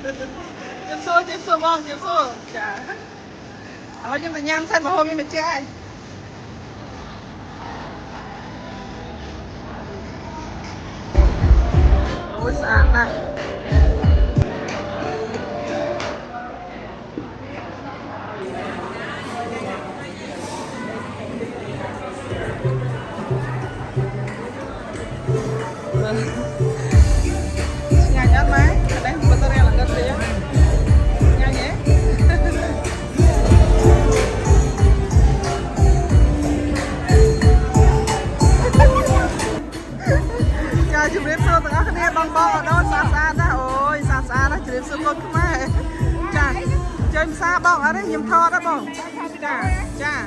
Tiếp xô bông, tiếp xô. Chà. Nhưng mà nhang thân mà hôm nay mình chơi. Ôi sẵn nè. Nyanyi mấy? Ở đây betul yang langgar dia. Nyanyi. Chào chụp đếm xưa tengah kia bong bong ở đâu xa xa đó. Ôi xa xa đó chụp đếm xưa con mày. Chà chơi xa bong ở đây nhầm thò đó bong. Chà chà chà.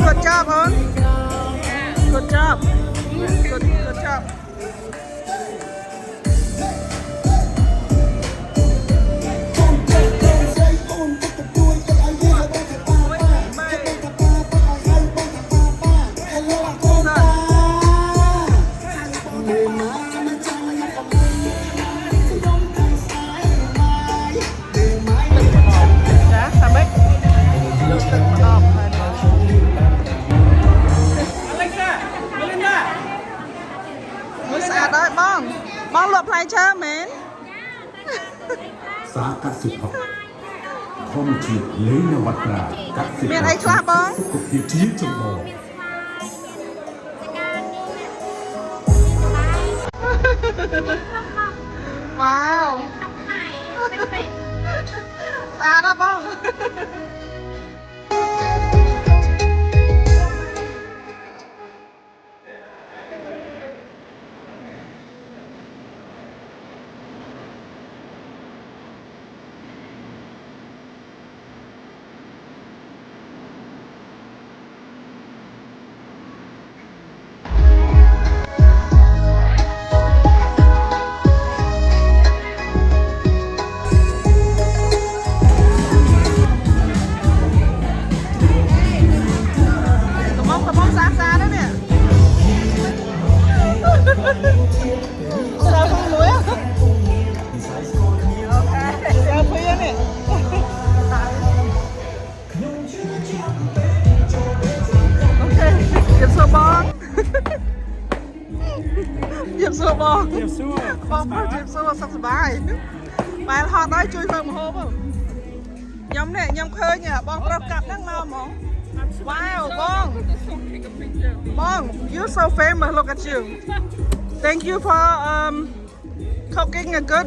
Good job, hon. Good job. Good job. Bong lột play chơi mến. Xã các sự học không chỉ lấy nhau vật là các sự miền ấy xoa bong cuộc thiện chí trong bò. Wow. Ta đó bong. Chìm xua bong chìm xua sắp bài bài họ nói chui vào một hôm không nhóm này nhóm khơi nhỉ bong pro cặp đang mau mỏng wow bong you're so famous, look at you. Thank you for cooking a good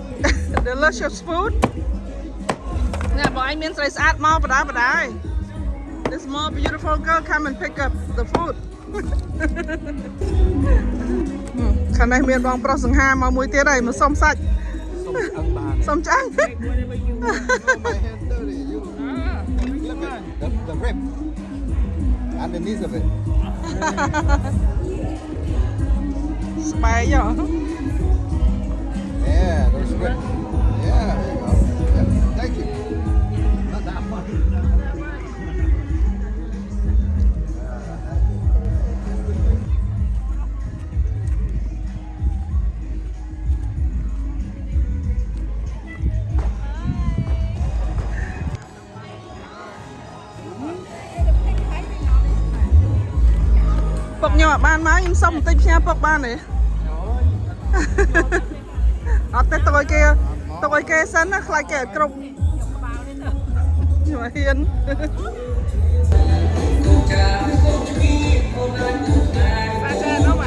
delicious food. Nè bọn anh miếng sấy sát mau vào đá this more beautiful girl come and pick up the food. Khả này miền bong pro sừng hà mà muối tía đầy mà xông sạch xông trắng. The rib underneath of it. Spy nhở? Yeah, those rib. Yeah, there you go. Yeah, thank you. Not that much. Bọc nhỏ ban má nhưng xong tinh nha bọc ban này. Ở tới tôi kia sân nó lại kẻ cục. Nhưng mà hiền. Pha trà đó mà.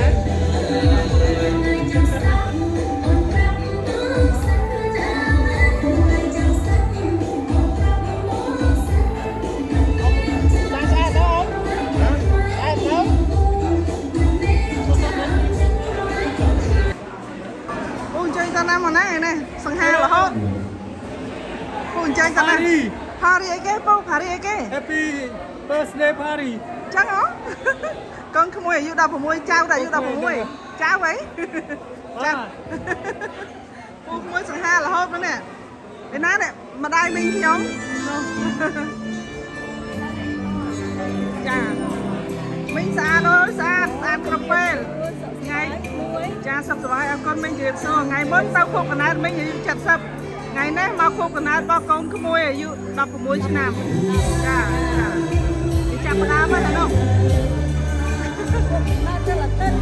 Nam mà này sang hai là hết. Hôn chơi ta này. Party ấy cái bao party ấy cái. Happy birthday party. Chắc hả? Con không mùi, yêu đọc mùi, chào đây yêu đọc mùi. Chào vậy. Chào. ปูมวยสังหารละฮอบแล้วเนี่ยไอ้น้าเนี่ยมาได้มิงขยมจ้ามิงสะอาดเลยสะอาดกระเปลไงจ้าสับสบายเอาก้นมิงเรียบโซ่ไงม้วนเต้าโคกขนาดมิงอยู่จัดสับไงนะมาโคกขนาดบอกกองขโมยอายุ16 ឆ្នាំ จ้าจับมาได้ไหมล่ะน้องน่าจะละเต้น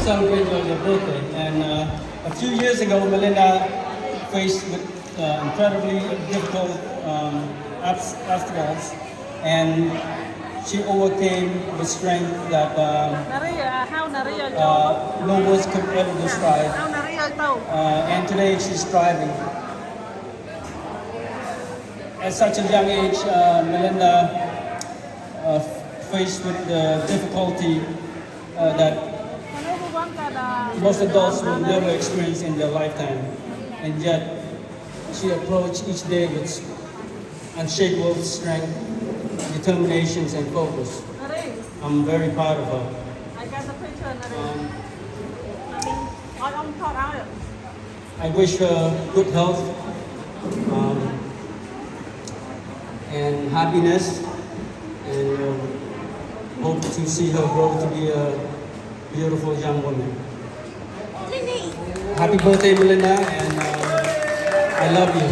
celebrate your birthday. And a few years ago, Melinda faced with incredibly difficult obstacles, and she overcame with strength that no words could ever describe. And today she's thriving. At such a young age, Melinda faced with the difficulty that most adults will never experience in their lifetime. And yet, she approached each day with unshakable strength, determination, and focus. I'm very proud of her. I got the picture. I wish her good health and happiness, and hope to see her grow to be a beautiful young woman. Happy birthday, Melinda, and I love you.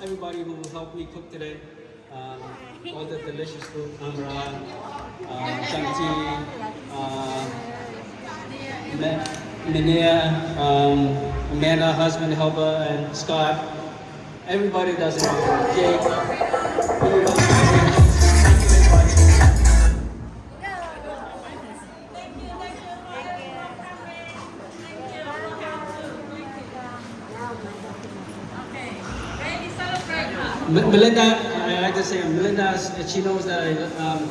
Everybody who helped me cook today, all the delicious food, Amra, Shanti, Linnea, Amanda, husband, helper, and Scott. Everybody does it. Jake. Melinda, I like to say, Melinda, she knows that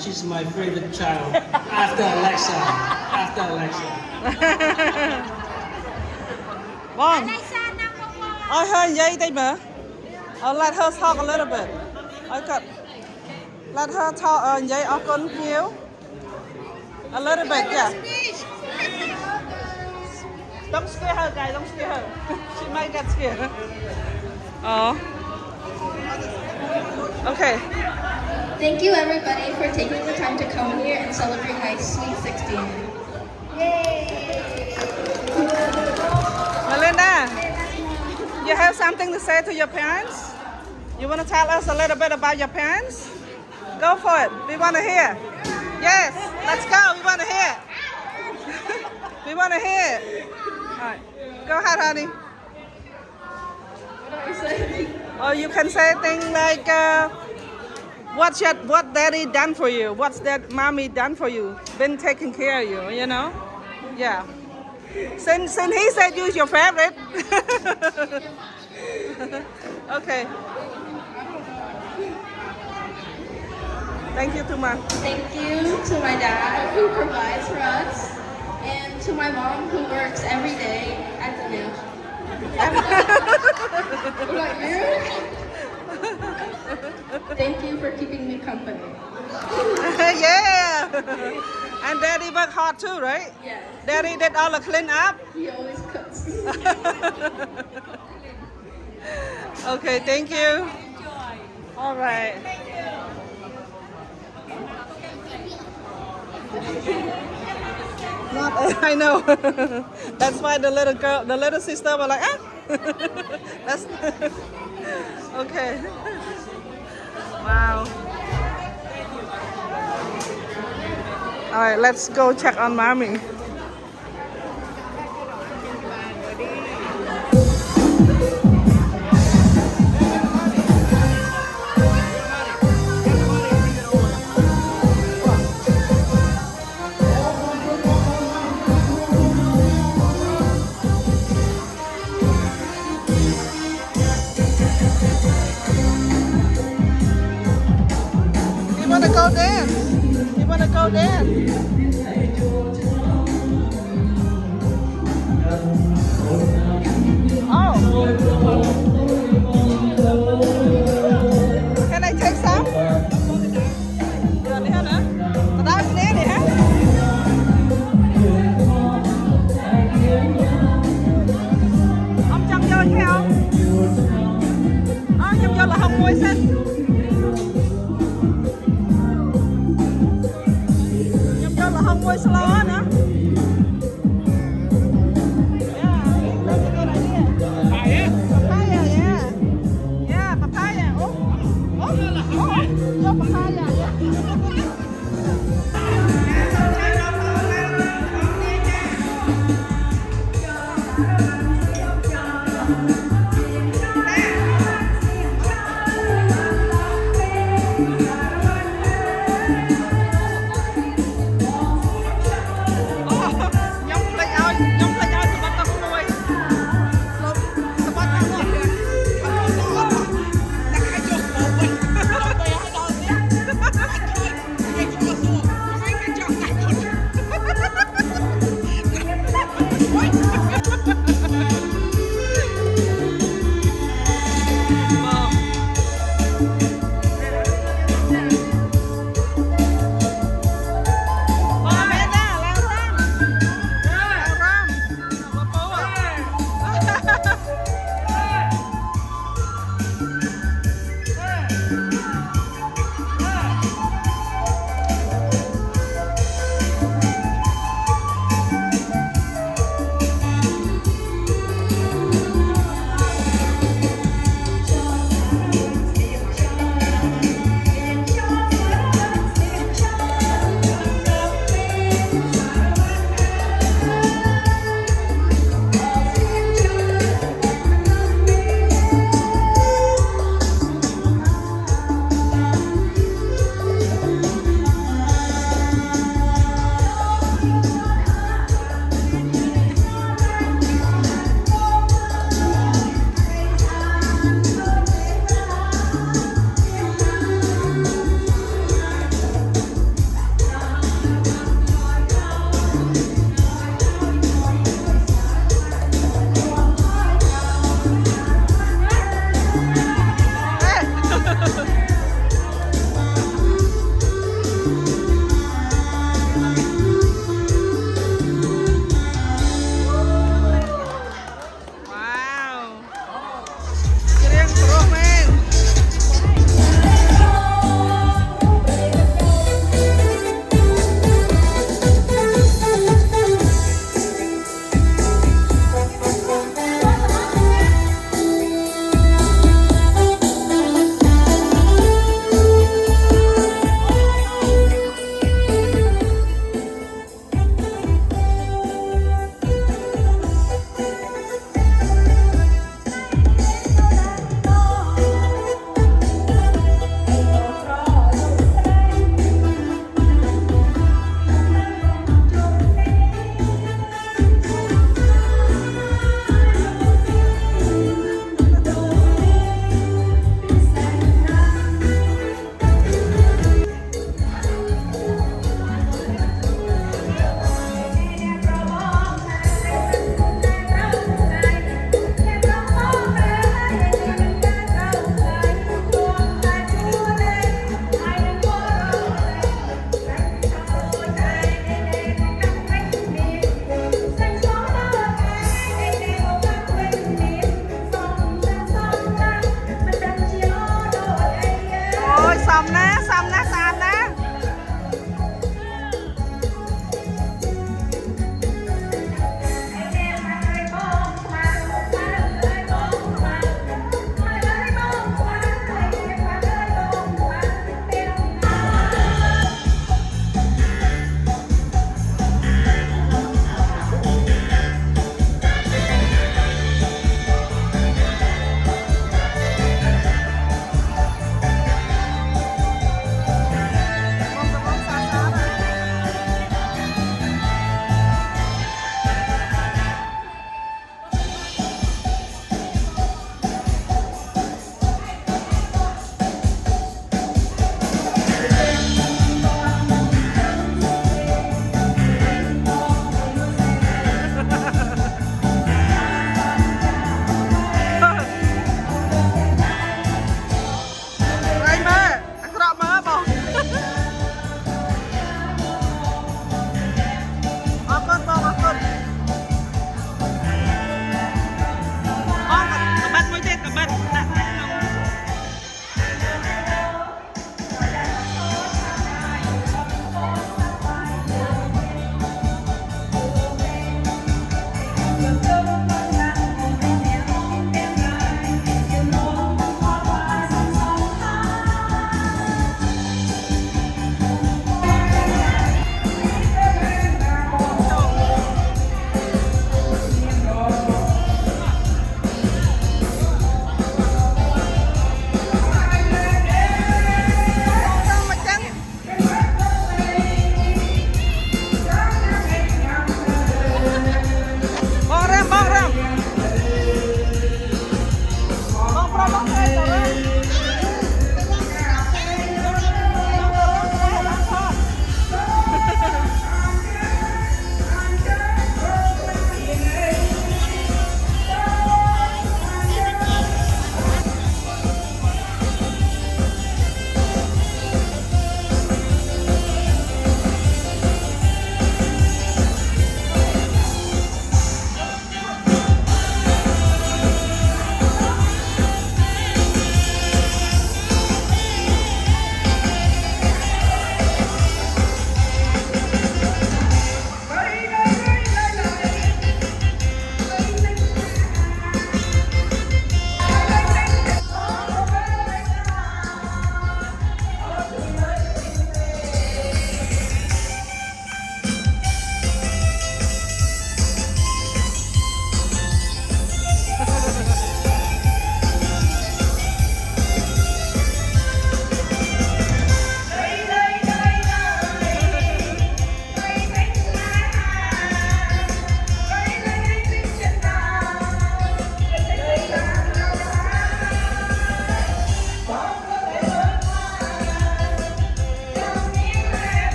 she's my favorite child after Alexa. After Alexa. Vâng. Ôi hơi giây tay mà. Let her talk a little bit. Okay. Let her talk giây ở con nhiều. A little bit, yeah. Don't scare her, guys. Don't scare her. She might get scared. Oh. Okay. Thank you everybody for taking the time to come here and celebrate my sweet 16. Yay! Melinda, you have something to say to your parents? You want to tell us a little bit about your parents? Go for it. We want to hear. Yes, let's go. We want to hear. We want to hear. All right. Go ahead, honey. What do I say? Or you can say things like, what daddy done for you? What's that mommy done for you? Been taking care of you, you know? Yeah. Since he said you're your favorite. Okay. Thank you, Tuma. Thank you to my dad who provides for us, and to my mom who works every day at the nail shop. What about you? Thank you for keeping me company. Yeah. And Daddy work hard too, right? Yes. Daddy did all the clean up. He always cooks. Okay, thank you. All right. Not, I know. That's why the little girl, the little sister was like, ah. That's okay. Wow. All right, let's go check on mommy. You wanna go dance? You wanna go dance?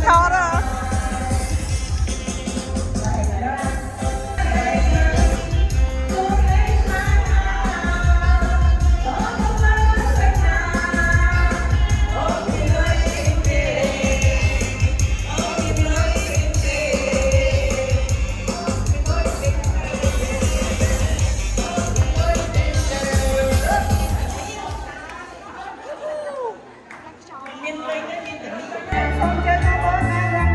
ថតហ៎ Hãy subscribe cho kênh Ghiền Mì Gõ để không bỏ lỡ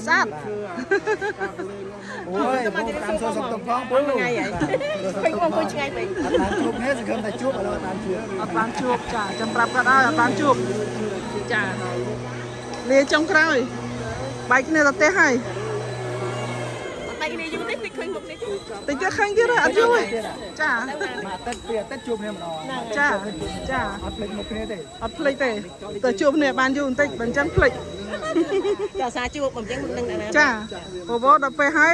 ស្អាត អូយបងតាមសួរសុំតុកផងបងថ្ងៃហីពេញបងមួយឆ្ងាយពេញអត់បានជួបនេះសង្ឃឹមតែជួបឥឡូវអត់បានជួប អត់បានជួបចាចាំប្រាប់គាត់ឲ្យអត់បានជួបចាលាចុងក្រោយបែកគ្នាទៅផ្ទះហើយ បែកគ្នាយូរតិចឃើញមុខនេះ តិចទៀតឃើញទៀតអត់យូរទេចា មកទឹកពីអាទិត្យជួបគ្នាម្ដង ចាចា អត់ភ្លេចមុខគ្នាទេ អត់ភ្លេចទេទៅជួបគ្នាបានយូរបន្តិចបើអញ្ចឹងភ្លេច ចាសាជួបមិនអញ្ចឹងមិនដឹងណា ចាបបដល់ពេលហើយ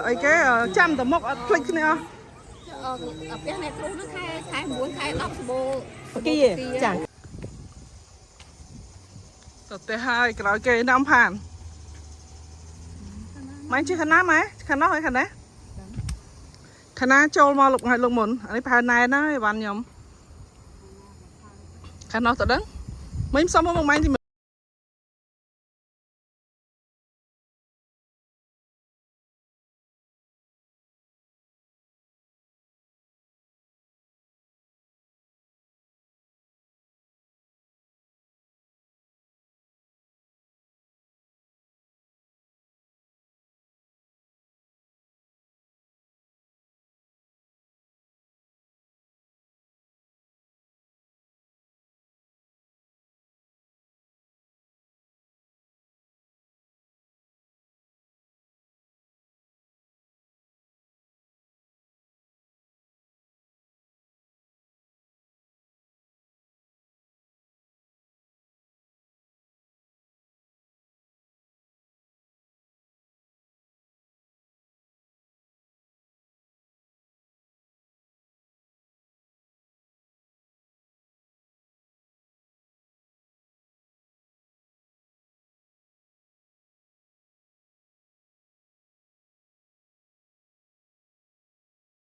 អីគេចាំតែមុខអត់ភ្លេចគ្នាអស់ ផ្ទះអ្នកគ្រូនោះខែ9ខែ10សម្បូរ គីចាទៅផ្ទះហើយក្រោយគេនាំผ่านម៉ែជិះខាងណាម៉ែខាងនោះហើយខាងណាខាងណាចូលមកលុកហើយលុកមុនអានេះផែណែនហើយបានខ្ញុំខាងនោះទៅដឹងមិញសុំមកម៉ែទី